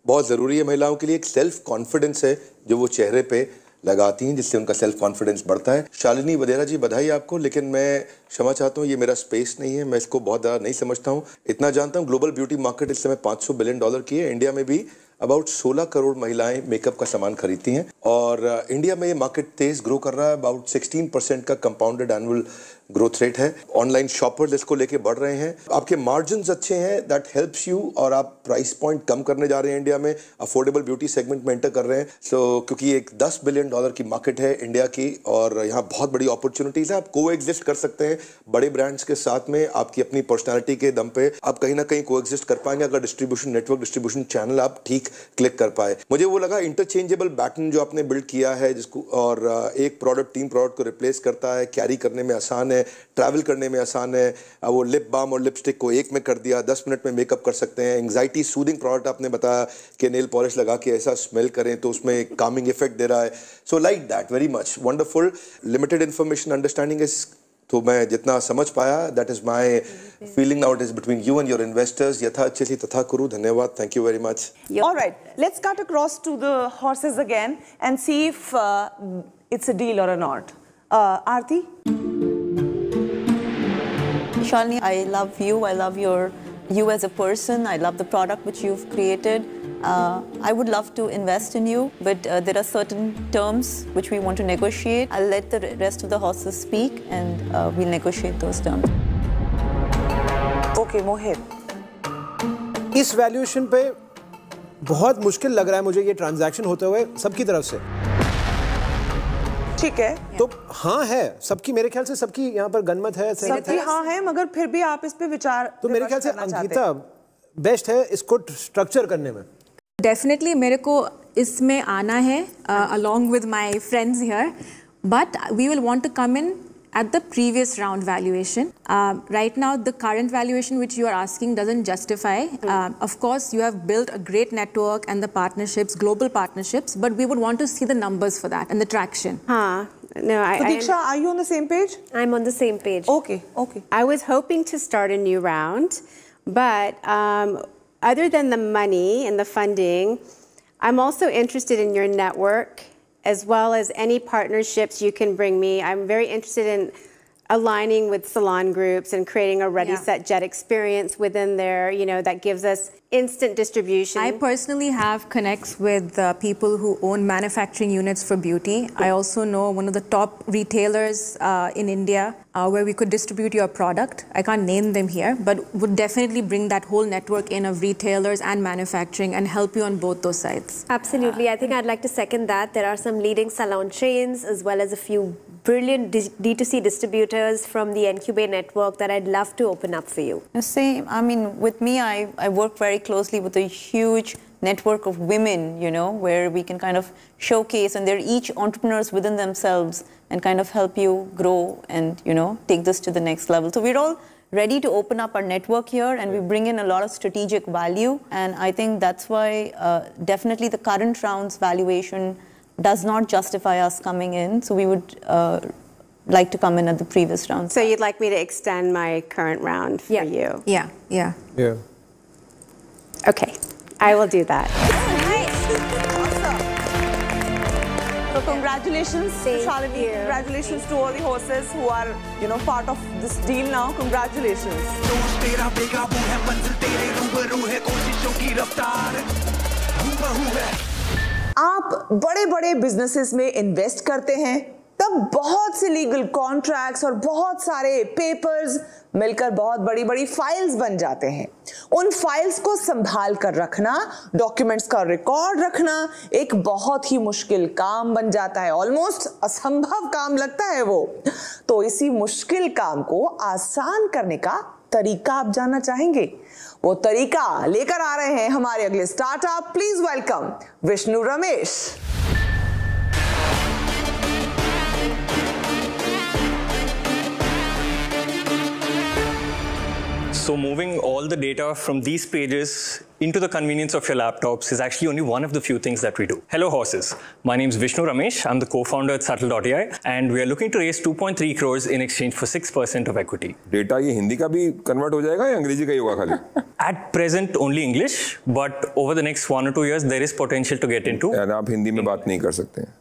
बहुत ज़रूरी है महिलाओं के लिए. एक सेल्फ कॉन्फिडेंस है जो वो चेहरे पे लगाती हैं जिससे उनका सेल्फ कॉन्फिडेंस बढ़ता है. शालिनी वडेरा जी, बधाई आपको, लेकिन मैं क्षमा चाहता हूँ, ये मेरा स्पेस नहीं है, मैं इसको बहुत ज़्यादा नहीं समझता हूँ. इतना जानता हूँ ग्लोबल ब्यूटी मार्केट इस समय $500 बिलियन की है. इंडिया में भी अबाउट 16 करोड़ महिलाएं मेकअप का सामान खरीदती हैं और इंडिया में ये मार्केट तेज ग्रो कर रहा है. अबाउट 16% का कंपाउंडेड एनुअल ग्रोथ रेट है. ऑनलाइन शॉपर्स इसको लेके बढ़ रहे हैं. आपके मार्जिन्स अच्छे हैं, दैट हेल्प्स यू, और आप प्राइस पॉइंट कम करने जा रहे हैं. इंडिया में अफोर्डेबल ब्यूटी सेगमेंट में एंटर कर रहे हैं. क्योंकि एक $10 बिलियन की मार्केट है इंडिया की और यहाँ बहुत बड़ी अपॉर्चुनिटीज है. आप को एग्जिस्ट कर सकते हैं बड़े ब्रांड्स के साथ में. आपकी अपनी पर्सनैलिटी के दम पे आप कहीं ना कहीं को एग्जिस्ट कर पाएंगे अगर डिस्ट्रीब्यूशन नेटवर्क, डिस्ट्रीब्यूशन चैनल आप ठीक क्लिक कर पाए. मुझे वो लगा इंटरचेंजेबल बैटन जो आपने बिल्ड किया है जिसको, और एक प्रोडक्ट 3 प्रोडक्ट को रिप्लेस करता है, कैरी करने में आसान है, ट्रैवल करने में आसान है. वो लिप बाम और लिपस्टिक को एक में कर दिया, 10 मिनट में मेकअप कर सकते हैं. एंग्जाइटी सूदिंग प्रोडक्ट आपने बताया कि नेल पॉलिश लगा के ऐसा स्मेल करें तो उसमें एक कामिंग इफेक्ट दे रहा है. So like that, very much wonderful. Limited information understanding is, तो मैं जितना समझ पाया, that is my feeling now. It is between you and your investors. यथा अच्छे तथा कुरु. धन्यवाद, thank you very much. All right, let's cut across to the horses again and see if it's a deal or a not. Aarti? Shalini, I love you. I love you as a person. I love the product which you've created. I would love to invest in you, but there are certain terms which we want to negotiate. I'll let the rest of the horses speak and we'll negotiate those terms. Okay, Mohit. इस valuation पे बहुत मुश्किल लग रहा है मुझे ये transaction होते हुए सबकी तरफ से. ठीक है, तो हाँ है सबकी, मेरे ख्याल से सबकी यहाँ पर गनमत है, सबकी हाँ है, मगर फिर भी आप इस पे विचार तो मेरे ख्याल से अंकिता बेस्ट है इसको स्ट्रक्चर करने में. डेफिनेटली मेरे को इसमें आना है along with my friends here, but we will want to come in at the previous round valuation. Right now, the current valuation which you are asking doesn't justify. Of course, you have built a great network and the partnerships, global partnerships, but we would want to see the numbers for that and the traction. No, Pratiksha, are you on the same page? I'm on the same page. Okay, okay. I was hoping to start a new round, but other than the money and the funding, I'm also interested in your network as well as any partnerships you can bring me. I'm very interested in aligning with salon groups and creating a Ready, Set, Jet experience within there, you know, that gives us instant distribution. I personally have connects with people who own manufacturing units for beauty. I also know one of the top retailers in India where we could distribute your product. I can't name them here, but would definitely bring that whole network in of retailers and manufacturing and help you on both those sides. Absolutely. I think I'd like to second that. There are some leading salon chains as well as a few brilliant D2C distributors from the NQBay network that I'd love to open up for you. Same. I mean, with me, I work very closely with a huge network of women, you know, where we can kind of showcase, and they're each entrepreneurs within themselves and kind of help you grow and, you know, take this to the next level. So we're all ready to open up our network here, and we bring in a lot of strategic value. And I think that's why definitely the current round's valuation does not justify us coming in. So we would like to come in at the previous round. So you'd like me to extend my current round for you? Yeah, yeah. Yeah. Okay, I will do that. So congratulations, Shalini. Congratulations to all the horses who are, you know, part of this deal now. Congratulations. जोश तेरा बेकाबू है, मंजिल तेरे रूबरू है, कोशिशों की रफ्तार हूबहू है। आप बड़े-बड़े बिजनेसेस में इन्वेस्ट करते हैं, तब बहुत से लीगल कॉन्ट्रैक्ट्स और बहुत सारे पेपर्स मिलकर बहुत बड़ी-बड़ी फाइल्स बन जाते हैं। उन फाइल्स को संभाल कर रखना, डॉक्यूमेंट्स का रिकॉर्ड रखना एक बहुत ही मुश्किल काम बन जाता है। ऑलमोस्ट असंभव काम लगता है वो। तो इसी मुश्किल काम को आसान करने का तरीका आप जानना चाहेंगे? वो तरीका लेकर आ रहे हैं हमारे अगले startup. Please welcome Vishnu Ramesh. So moving all the data from these pages into the convenience of your laptops is actually only one of the few things that we do. Hello horses, my name is Vishnu Ramesh. I'm the co-founder at Subtle.ai and we are looking to raise 2.3 crores in exchange for 6% of equity. Data ये हिंदी का भी convert हो जाएगा या अंग्रेजी का ही होगा खाली? At present only English, but over the next 1 or 2 years there is potential to get into. यार आप हिंदी में बात नहीं कर सकते हैं।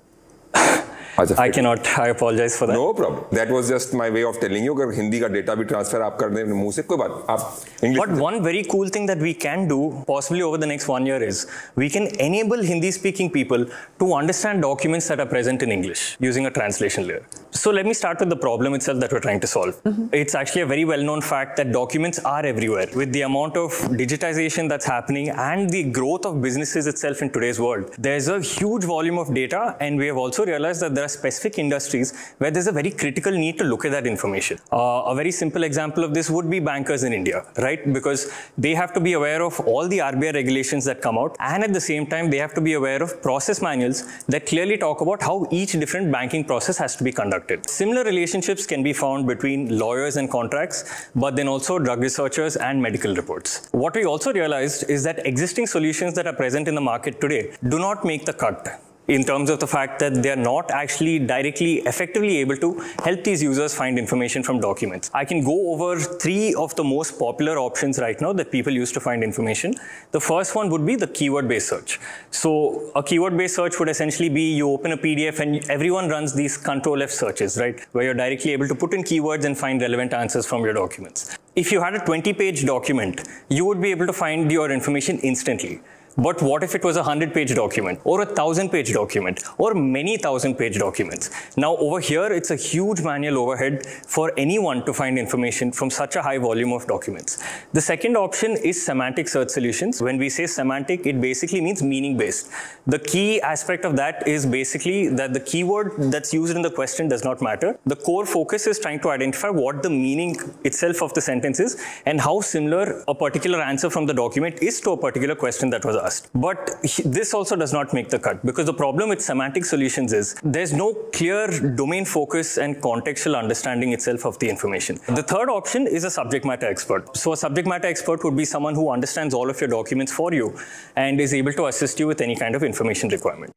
I cannot. I apologize for that. No problem. That was just my way of telling you अगर हिंदी का डेटा भी ट्रांसफर आप कर दें मुंह से कोई बात आप English But one very cool thing that we can do possibly over the next 1 year is we can enable Hindi speaking people to understand documents that are present in English using a translation layer. So let me start with the problem itself that we're trying to solve. It's actually a very well-known fact that documents are everywhere. With the amount of digitization that's happening and the growth of businesses itself in today's world, there's a huge volume of data, and we have also realized that there are specific industries where there's a very critical need to look at that information. A very simple example of this would be bankers in India, right? Because they have to be aware of all the RBI regulations that come out, and at the same time, they have to be aware of process manuals that clearly talk about how each different banking process has to be conducted. Similar relationships can be found between lawyers and contracts, but then also drug researchers and medical reports. What we also realized is that existing solutions that are present in the market today do not make the cut, in terms of the fact that they are not actually directly, effectively able to help these users find information from documents. I can go over 3 of the most popular options right now that people use to find information. The first one would be the keyword-based search. So a keyword-based search would essentially be you open a PDF and everyone runs these Control-F searches, right? Where you're directly able to put in keywords and find relevant answers from your documents. If you had a 20-page document, you would be able to find your information instantly. But what if it was a 100-page document or a 1,000-page document or many 1,000-page documents? Now over here, it's a huge manual overhead for anyone to find information from such a high volume of documents. The second option is semantic search solutions. When we say semantic, it basically means meaning-based. The key aspect of that is basically that the keyword that's used in the question does not matter. The core focus is trying to identify what the meaning itself of the sentence is and how similar a particular answer from the document is to a particular question that was asked. But this also does not make the cut, because the problem with semantic solutions is there's no clear domain focus and contextual understanding itself of the information. The third option is a subject matter expert. So a subject matter expert would be someone who understands all of your documents for you and is able to assist you with any kind of information requirement.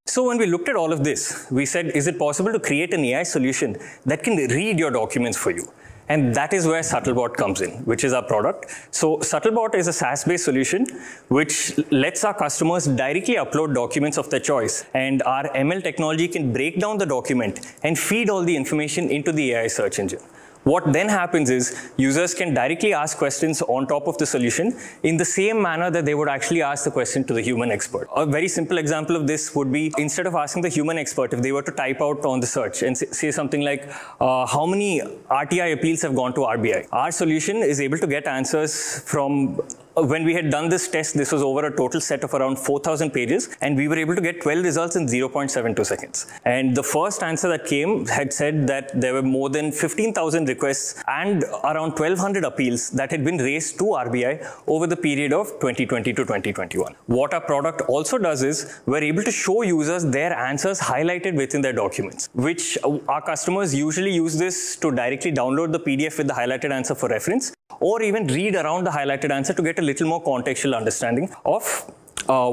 So when we looked at all of this, we said, is it possible to create an AI solution that can read your documents for you? And that is where Subtlebot comes in, which is our product. So Subtlebot is a SaaS-based solution which lets our customers directly upload documents of their choice. And our ML technology can break down the document and feed all the information into the AI search engine. What then happens is users can directly ask questions on top of the solution in the same manner that they would actually ask the question to the human expert. A very simple example of this would be, instead of asking the human expert, if they were to type out on the search and say something like, how many RTI appeals have gone to RBI? Our solution is able to get answers from when we had done this test, this was over a total set of around 4,000 pages, and we were able to get 12 results in 0.72 seconds. And the first answer that came had said that there were more than 15,000 requests and around 1,200 appeals that had been raised to RBI over the period of 2020 to 2021. What our product also does is we're able to show users their answers highlighted within their documents, which our customers usually use this to directly download the PDF with the highlighted answer for reference, or even read around the highlighted answer to get a little more contextual understanding of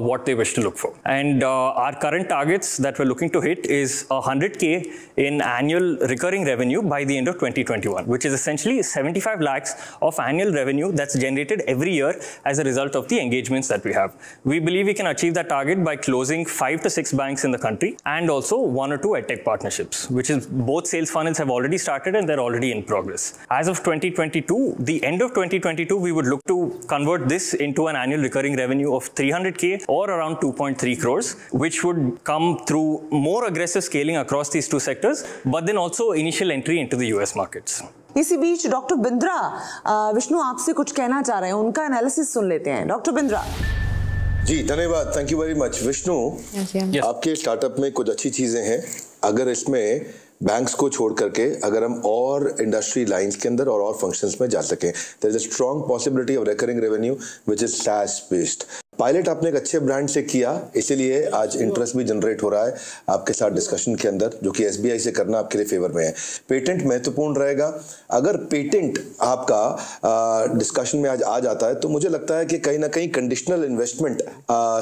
what they wish to look for. And our current targets that we're looking to hit is 100K in annual recurring revenue by the end of 2021, which is essentially 75 lakhs of annual revenue that's generated every year as a result of the engagements that we have. We believe we can achieve that target by closing 5 to 6 banks in the country and also 1 or 2 edtech partnerships, which is both sales funnels have already started and they're already in progress. As of 2022, the end of 2022, we would look to convert this into an annual recurring revenue of 300K or around 2.3 crores, which would come through more aggressive scaling across these two sectors, but then also initial entry into the US markets. इसी बीच doctor Bindra, Vishnu आपसे कुछ कहना चाह रहे हैं, उनका analysis सुन लेते हैं। डॉक्टर बिंद्रा। जी धन्यवाद, thank you very much. Vishnu, आपके स्टार्टअप में कुछ अच्छी चीजें हैं। अगर इसमें बैंक्स को छोड़ करके अगर हम और इंडस्ट्री लाइंस के अंदर और फंक्शंस में जा सकें, there is a strong possibility of recurring revenue which is SaaS based. Pilot आपने एक अच्छे ब्रांड से किया, इसीलिए आज इंटरेस्ट भी जनरेट हो रहा है आपके साथ डिस्कशन के अंदर, जो कि SBI से करना आपके लिए फेवर में है। पेटेंट महत्वपूर्ण रहेगा। अगर पेटेंट आपका डिस्कशन में आज आ जाता है तो मुझे लगता है कि कहीं ना कहीं कंडीशनल इन्वेस्टमेंट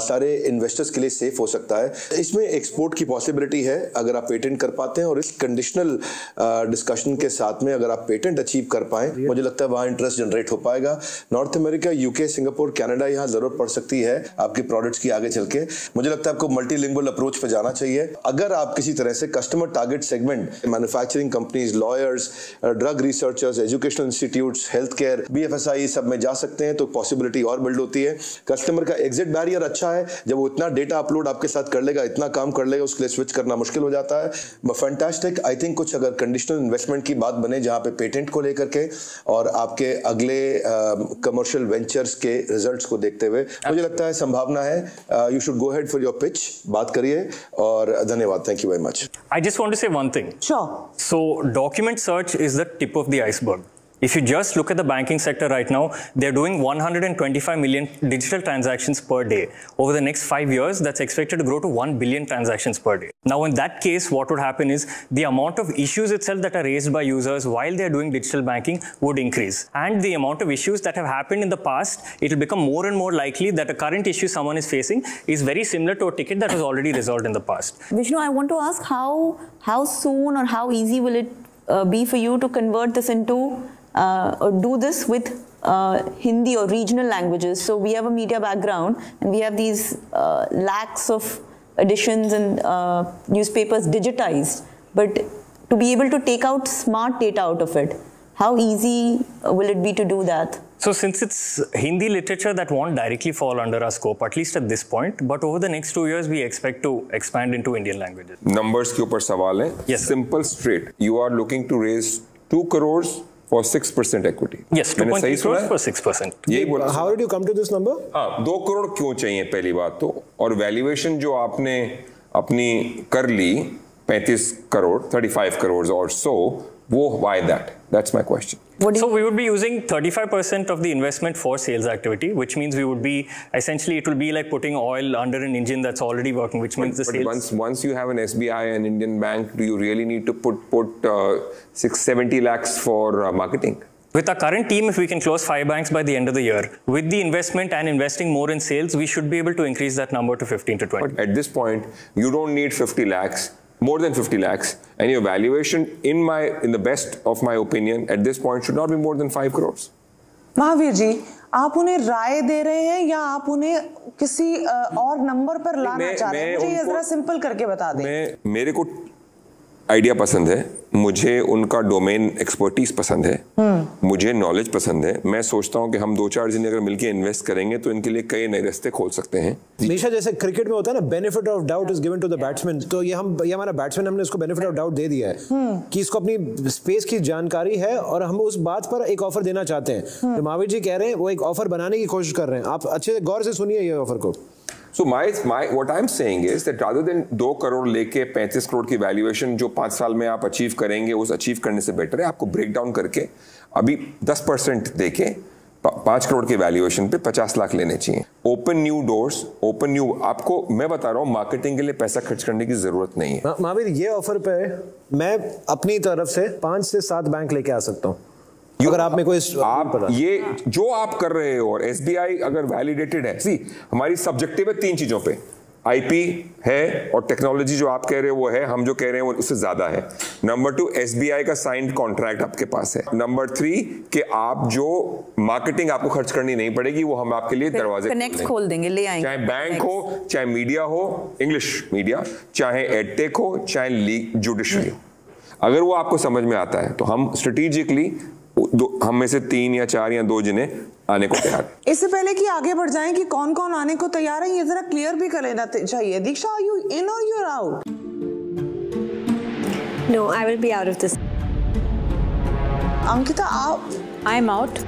सारे इन्वेस्टर्स के लिए सेफ हो सकता है। इसमें एक्सपोर्ट की पॉसिबिलिटी है अगर आप पेटेंट कर पाते हैं, और इस कंडीशनल डिस्कशन के साथ में अगर आप पेटेंट अचीव कर पाए, मुझे लगता है वहां इंटरेस्ट जनरेट हो पाएगा। North America, UK, Singapore, Canada, यहाँ जरूरत पड़ सकती है आपके प्रोडक्ट्स की आगे चल के। मुझे लगता है आपको मल्टीलिंगुअल अप्रोच पे जाना चाहिए। अगर आप किसी तरह से customer target segment, manufacturing companies, lawyers, drug researchers, educational institutes, health care, BFSI सब में जा सकते हैं तो पॉसिबिलिटी और बिल्ड होती है। कस्टमर का एग्जिट बैरियर अच्छा है, जब वो इतना डेटा अपलोड आपके साथ कर लेगा, इतना काम कर लेगा, उसके लिए स्विच करना मुश्किल हो जाता है। फैंटास्टिक। आई थिंक कुछ अगर कंडीशनल इन्वेस्टमेंट की बात बने जहां पे पेटेंट को लेकर के और आपके अगले कमर्शियल वेंचर्स के रिजल्ट्स को देखते हुए मुझे लगता है संभावना है। You should go ahead for your pitch, बात करिए, और धन्यवाद, thank you very much. I just want to say one thing. Sure. So document search is the tip of the iceberg. If you just look at the banking sector right now, they're doing 125 million digital transactions per day. Over the next 5 years, that's expected to grow to 1 billion transactions per day. Now, in that case, what would happen is the amount of issues itself that are raised by users while they're doing digital banking would increase. And the amount of issues that have happened in the past, it will become more and more likely that a current issue someone is facing is very similar to a ticket that was already resolved in the past. Vishnu, I want to ask how soon or how easy will it be for you to convert this into or do this with Hindi or regional languages? So we have a media background and we have these lakhs of editions and newspapers digitized, but to be able to take out smart data out of it, how easy will it be to do that? So since it's Hindi literature that won't directly fall under our scope, at least at this point, but over the next 2 years, we expect to expand into Indian languages. Numbers के ऊपर सवाल है. Yes. Simple, straight. You are looking to raise 2 crores for 6% equity. Yes, 2.3 crores for 6%. यही बोला. How did you come to this number? हाँ, 2 करोड़ क्यों चाहिए पहली बात तो, और वैल्यूएशन जो आपने अपनी कर ली 35 करोड़ 35 करोड़ और so, वो why that? That's my question. So we would be using 35% of the investment for sales activity, which means we would be essentially, it will be like putting oil under an engine that's already working, which means the sales. Once you have an SBI and Indian bank, do you really need to put 670 lakhs for marketing? With our current team, if we can close 5 banks by the end of the year, with the investment and investing more in sales, we should be able to increase that number to 15 to 20. But at this point, you don't need 50 lakhs, more than 50 lakhs, and your valuation, in the best of my opinion, at this point should not be more than 5 crores. Mahavir ji, आप उन्हें राय दे रहे हैं या आप उन्हें किसी और number पर लाना चाह रहे हैं? मुझे ये जरा सिंपल करके बता दें। मेरे को आइडिया पसंद है, मुझे उनका डोमेन एक्सपर्टीज पसंद है, मुझे नॉलेज पसंद है। मैं सोचता हूं कि हम 2-4 जने अगर मिलकर इन्वेस्ट करेंगे तो इनके लिए कई नए रास्ते खोल सकते हैं। निशा, जैसे क्रिकेट में होता है ना, benefit of doubt is given to the batsman, तो ये हमारा बैट्समैन, हमने इसको बेनिफिट ऑफ डाउट दे दिया है कि इसको अपनी स्पेस की जानकारी है और हम उस बात पर एक ऑफर देना चाहते हैं। तो महावीर जी कह रहे हैं वो एक ऑफर बनाने की कोशिश कर रहे हैं। आप अच्छे गौर से सुनिए ये ऑफर को। So what I'm saying is that rather than 2 crore लेके 35 करोड़ की वैल्यूएशन जो 5 साल में आप अचीव करेंगे, उस अचीव करने से बेटर है आपको ब्रेक डाउन करके अभी 10% देके 5 करोड़ की वैल्यूएशन पे 50 लाख लेने चाहिए। ओपन न्यू डोर्स, आपको मैं बता रहा हूँ, मार्केटिंग के लिए पैसा खर्च करने की जरूरत नहीं है। महावीर, ये ऑफर पे मैं अपनी तरफ से 5 से 7 बैंक लेके आ सकता हूँ अगर आप में कोई ये जो आप कर रहे हो, और एसबीआई अगर वैलिडेटेड है, सी हमारी सब्जेक्टिव है 3 चीजों पे, आईपी है और टेक्नोलॉजी जो आप कह रहे हो वो है, हम जो कह रहे हैं वो उससे ज्यादा है। नंबर 2, एसबीआई का साइंड कॉन्ट्रैक्ट आपके पास है। नंबर 3 कि आप जो मार्केटिंग आपको खर्च करनी नहीं पड़ेगी, वो हम आपके लिए दरवाजे कनेक्ट खोल देंगे, ले आएंगे। चाहे बैंक हो, चाहे मीडिया हो, इंग्लिश मीडिया, चाहे एडटेक हो, चाहे जुडिशरी हो, अगर वो आपको समझ में आता है तो हम स्ट्रेटेजिकली हम में से 3 या 4 या 2 जने आने को तैयार। इससे पहले कि आगे बढ़ जाएं कि कौन कौन आने को तैयार है, ये जरा क्लियर भी कर लेना चाहिए। दीक्षा, are you in or you are out? No, I will be out of this. Ankita, आप? I am out.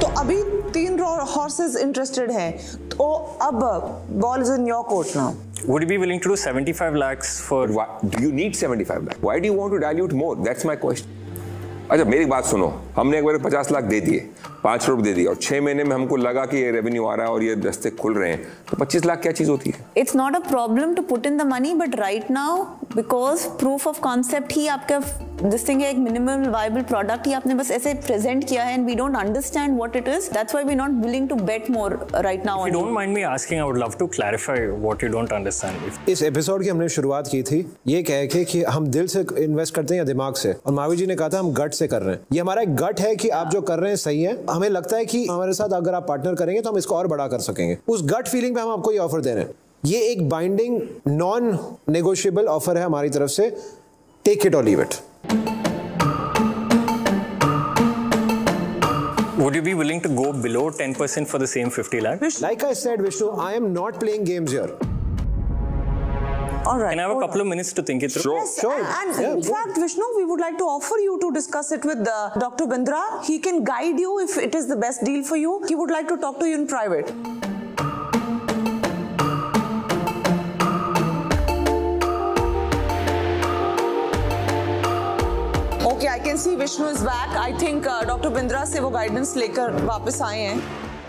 तो अभी 3 हॉर्सेस इंटरेस्टेड हैं, तो अब ball is in your court now. Would you be willing to do 75 lakhs for? Do you need 75 lakhs? Why do you want to dilute more? That's my question. अच्छा, मेरी बात सुनो, हमने एक बार 50 लाख दे दिए, 5 करोड़ दे दिए, और 6 महीने में हमको लगा कि ये रेवेन्यू आ रहा है और ये रास्ते खुल रहे हैं, तो 25 लाख क्या चीज होती है? It's not a problem to put in the money, but right now because proof of concept ही आपका this thing है, एक minimum viable product ही आपने बस ऐसे present किया है, and we don't understand what it is. That's why we're not willing to bet more right now. If you don't mind me asking, I would love to clarify what you don't understand. इस episode की हमने शुरुआत की थी ये कह के कि हम दिल से इन्वेस्ट करते हैं या दिमाग से, और महावीर जी ने कहा था हम गट से कर रहे हैं। ये हमारा एक गट है कि आप जो कर रहे हैं सही है। हमें लगता है कि हमारे साथ अगर आप पार्टनर करेंगे तो हम इसको और बड़ा कर सकेंगे। उस गट फीलिंग पे हम आपको ये ऑफर दे रहे हैं। ये एक बाइंडिंग नॉन नेगोशिएबल ऑफर है हमारी तरफ से। टेक इट और leave it. Would you be willing to go below 10% for the same 50 lakh? Like I said, Vishnu, I am not playing games here. All right. Can I have a couple of minutes to think it through? Sure. And in fact, Vishnu, we would like to offer you to discuss it with Dr. Bindra. He can guide you if it is the best deal for you. He would like to talk to you in private. Okay, I can see Vishnu is back. I think Dr. Bindra से वो guidance लेकर वापस आए हैं.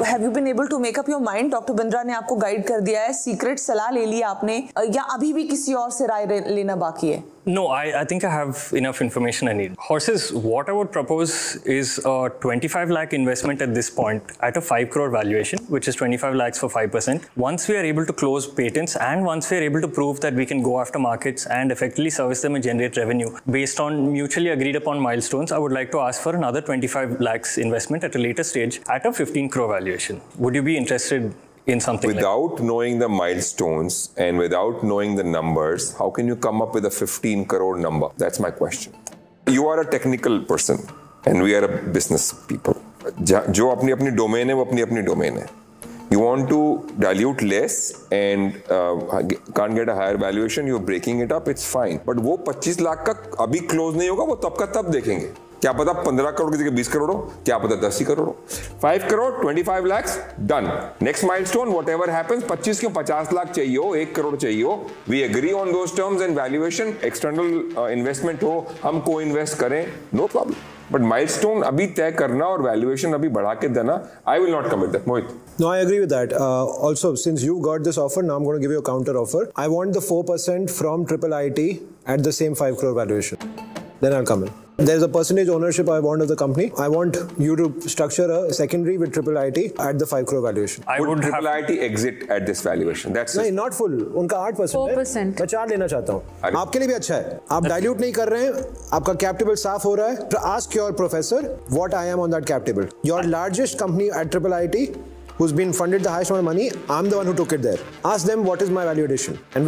Have you been able to make up your mind? Doctor Bindra ने आपको guide कर दिया है, सीक्रेट सलाह ले ली आपने, या अभी भी किसी और से राय लेना बाकी है? No, I think I have enough information I need. Horses, what I would propose is a 25 lakh investment at this point at a 5 crore valuation, which is 25 lakhs for 5%. Once we are able to close patents and once we are able to prove that we can go after markets and effectively service them and generate revenue based on mutually agreed upon milestones, I would like to ask for another 25 lakhs investment at a later stage at a 15 crore valuation. Would you be interested in something without knowing the milestones and without knowing the numbers? How can you come up with a 15 crore number? That's my question. You are a technical person and we are a business people. जो अपनी domain है वो अपनी domain है. You want to dilute less and can't get a higher valuation, you're breaking it up, it's fine. But वो 25 लाख का अभी close नहीं होगा, वो तब का तब देखेंगे. क्या पता 15 करोड़ की जगह 20 करोड़ हो, क्या पता 10 ही करोड़ हो. 5 crore 25 lakhs done. Next milestone whatever happens, 25 क्यों 50 लाख चाहिए हो, 1 करोड़ चाहिए हो, we agree on those terms and valuation. External investment हो, हम को इन्वेस्ट करें, नो प्रॉब्लम. बट माइलस्टोन अभी तय करना और वैल्यूएशन अभी बढ़ा के देना, I will not commit that. Mohit. No, I agree with that. Also, since you got this offer, now I'm going to give you a counter offer. I want the 4% from Triple IT at the same 5 crore valuation. Then I'll come in. There's a percentage ownership I want of the company. I want you to structure a secondary with triple IT at the 5 crore valuation. I would triple IT exit at this valuation. That's नहीं, not full. उनका 8% है. 4%. मैं 4 लेना चाहता हूँ. आपके लिए भी अच्छा है. आप dilute नहीं कर रहे हैं. आपका cap table साफ हो रहा है. To ask your professor what I am on that cap table. Your largest company at triple IT, who's been funded the highest amount of money, I'm the one who took it there. Ask them what is my value addition and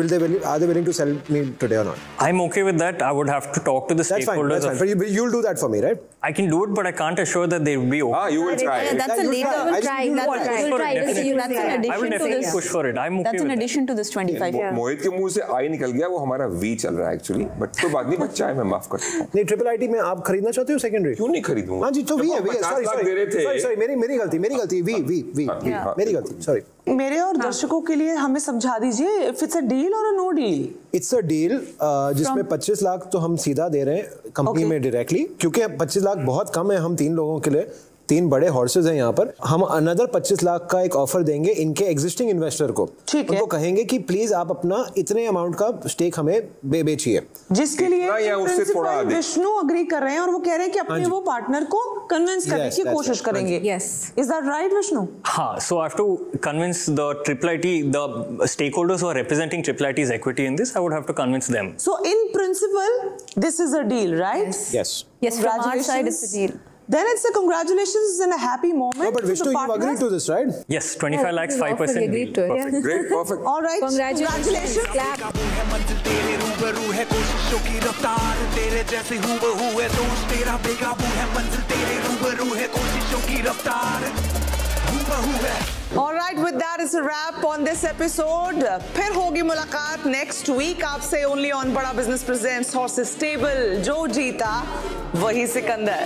are they willing to sell me today or not? I'm okay with that. I would have to talk to the stakeholders. That's fine. But you'll do that for me, right? I can do it, but I can't assure that they will be okay. You will try. Yeah, that's a later. I will definitely push for it. I'm okay That's in with addition to this 25. मोहित के मुंह से आई निकल गया, वो हमारा we चल रहा है एक्चुअली, बट तो बात नहीं, बच्चा है, मैं माफ कर सकता हूँ. नहीं, ट्रिपल आईटी में आप खरीदना चाहते हो सेकेंडरी? क्यों नहीं खरीदूंगा? हाँ जी, तो वी है. सॉरी, मेरी गलती. मेरी गलती. Sorry. मेरे और दर्शकों के लिए हमें समझा दीजिए, if it's a deal or a no deal. It's a deal जिसमें 25 लाख तो हम सीधा दे रहे हैं कंपनी में डायरेक्टली, क्योंकि 25 लाख बहुत कम है हम 3 लोगों के लिए. 3 बड़े हॉर्सेज हैं यहाँ पर. हम अनदर 25 लाख का एक ऑफर देंगे इनके एग्जिस्टिंग इन्वेस्टर को. उनको कहेंगे कि प्लीज आप अपना इतने अमाउंट का स्टेक हमें बेचिए, जिसके लिए विष्णु अग्री कर रहे हैं और वो कह रहे हैं कि अपने वो पार्टनर को कन्विंस करने की कोशिश करेंगे. Yes. Is that right, Vishnu? हाँ, so I have to convince the triple IT, the stakeholders who are representing triple IT's equity in this. I would have to convince them. So in principle, this is a deal, right? Yes. Yes, from our side it's a deal. Then it's a congratulations and a happy moment. No, but Vishnu, you agreed to this, right? Yes, 25 lakhs, 5% agreed to it. Perfect. Great, perfect. All right. Congratulations. है मंजिल तेरे रूबरू है कोशिशों की रफ्तार तेरे जैसे हूबहू है दोस्त तेरा बेकाबू है मंजिल तेरे रूबरू है कोशिशों की रफ्तार हूबहू है. All right, with that is a wrap on this episode. फिर होगी मुलाकात next week आपसे only on बड़ा बिजनेस presents Horses Stable. जो जीता वही सिकंदर.